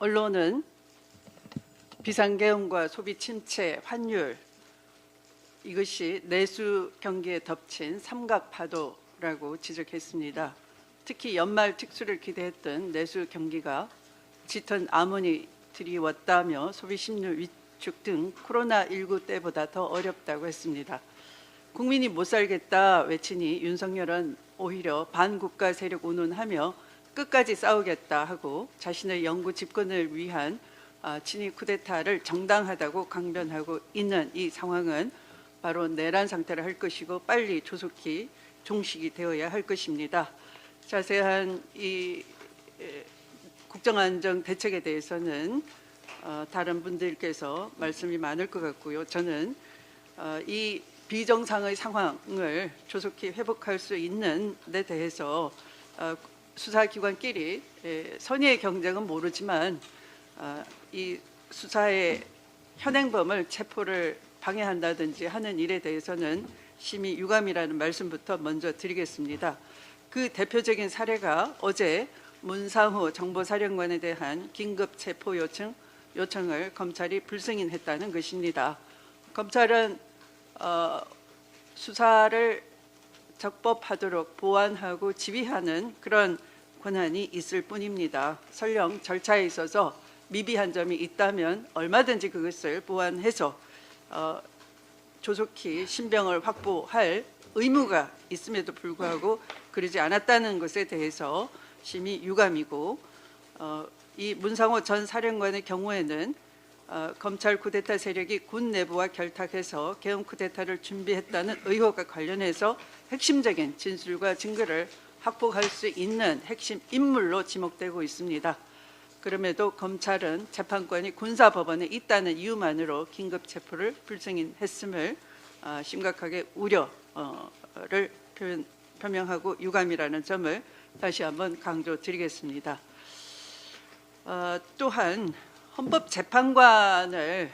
언론은 비상계엄과 소비 침체, 환율 이것이 내수 경기에 덮친 삼각파도라고 지적했습니다. 특히 연말 특수를 기대했던 내수 경기가 짙은 암흑이 드리웠다며 소비 심리 위축 등 코로나19 때보다 더 어렵다고 했습니다. 국민이 못 살겠다 외치니 윤석열은 오히려 반국가 세력 운운하며 끝까지 싸우겠다 하고 자신의 영구 집권을 위한 친위 쿠데타를 정당하다고 강변하고 있는 이 상황은 바로 내란 상태를 할 것이고 빨리 조속히 종식이 되어야 할 것입니다. 자세한 이 국정안정 대책에 대해서는 다른 분들께서 말씀이 많을 것 같고요. 저는 이 비정상의 상황을 조속히 회복할 수 있는 데 대해서 수사기관끼리 선의의 경쟁은 모르지만 이 수사의 현행범을 체포를 방해한다든지 하는 일에 대해서는 심히 유감이라는 말씀부터 먼저 드리겠습니다. 그 대표적인 사례가 어제 문상호 정보사령관에 대한 긴급 체포 요청을 검찰이 불승인했다는 것입니다. 검찰은 수사를 적법하도록 보완하고 지휘하는 그런 권한이 있을 뿐입니다. 설령 절차에 있어서 미비한 점이 있다면 얼마든지 그것을 보완해서 조속히 신병을 확보할 의무가 있음에도 불구하고 그러지 않았다는 것에 대해서 심히 유감이고, 이 문상호 전 사령관의 경우에는 검찰 쿠데타 세력이 군 내부와 결탁해서 계엄 쿠데타를 준비했다는 의혹과 관련해서 핵심적인 진술과 증거를 확보할 수 있는 핵심 인물로 지목되고 있습니다. 그럼에도 검찰은 재판권이 군사법원에 있다는 이유만으로 긴급 체포를 불승인했음을 심각하게 우려를 표명하고 유감이라는 점을 다시 한번 강조드리겠습니다. 또한 헌법재판관을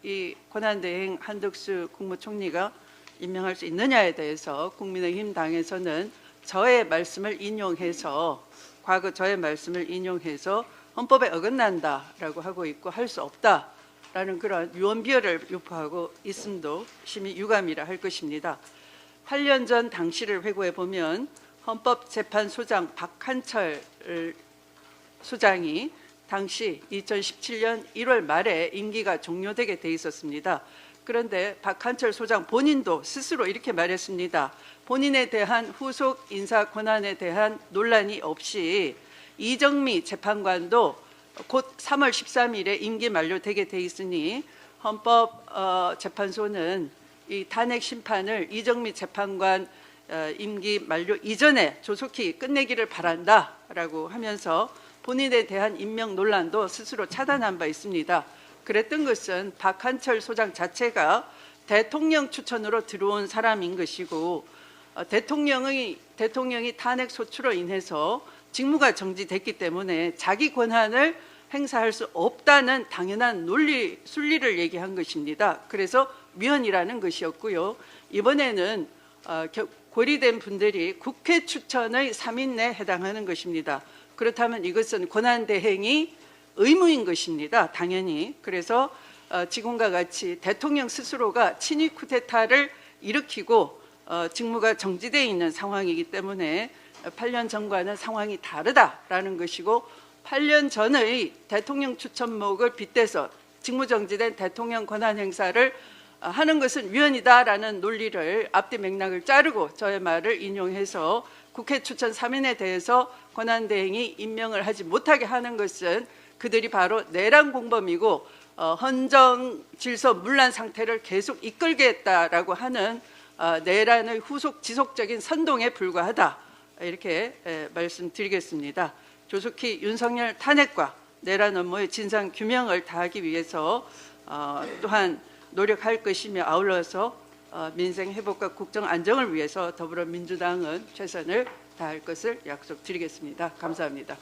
이 권한대행 한덕수 국무총리가 임명할 수 있느냐에 대해서 국민의힘 당에서는 저의 말씀을 인용해서 과거 저의 말씀을 인용해서 헌법에 어긋난다라고 하고 있고 할 수 없다라는 그런 유언비어를 유포하고 있음도 심히 유감이라 할 것입니다. 8년 전 당시를 회고해 보면 헌법재판소장 박한철 소장이 당시 2017년 1월 말에 임기가 종료되게 돼 있었습니다. 그런데 박한철 소장 본인도 스스로 이렇게 말했습니다. 본인에 대한 후속 인사 권한에 대한 논란이 없이 이정미 재판관도 곧 3월 13일에 임기 만료되게 돼 있으니 헌법재판소는 이 탄핵 심판을 이정미 재판관 임기 만료 이전에 조속히 끝내기를 바란다라고 하면서 본인에 대한 임명 논란도 스스로 차단한 바 있습니다. 그랬던 것은 박한철 소장 자체가 대통령 추천으로 들어온 사람인 것이고, 대통령이 탄핵 소추로 인해서 직무가 정지됐기 때문에 자기 권한을 행사할 수 없다는 당연한 순리를 얘기한 것입니다. 그래서 위헌이라는 것이었고요. 이번에는 고리된 분들이 국회 추천의 3인내에 해당하는 것입니다. 그렇다면 이것은 권한대행이 의무인 것입니다. 당연히. 그래서 지금과 같이 대통령 스스로가 친위 쿠데타를 일으키고 직무가 정지되어 있는 상황이기 때문에 8년 전과는 상황이 다르다라는 것이고, 8년 전의 대통령 추천목을 빗대서 직무정지된 대통령 권한 행사를 하는 것은 위헌이다라는 논리를 앞뒤 맥락을 자르고 저의 말을 인용해서 국회 추천 3인에 대해서 권한대행이 임명을 하지 못하게 하는 것은 그들이 바로 내란 공범이고 헌정 질서 문란 상태를 계속 이끌겠다라고 하는 내란의 후속 지속적인 선동에 불과하다, 이렇게 말씀드리겠습니다. 조속히 윤석열 탄핵과 내란 업무의 진상 규명을 다하기 위해서 또한 노력할 것이며, 아울러서 민생 회복과 국정 안정을 위해서 더불어민주당은 최선을 다할 것을 약속드리겠습니다. 감사합니다.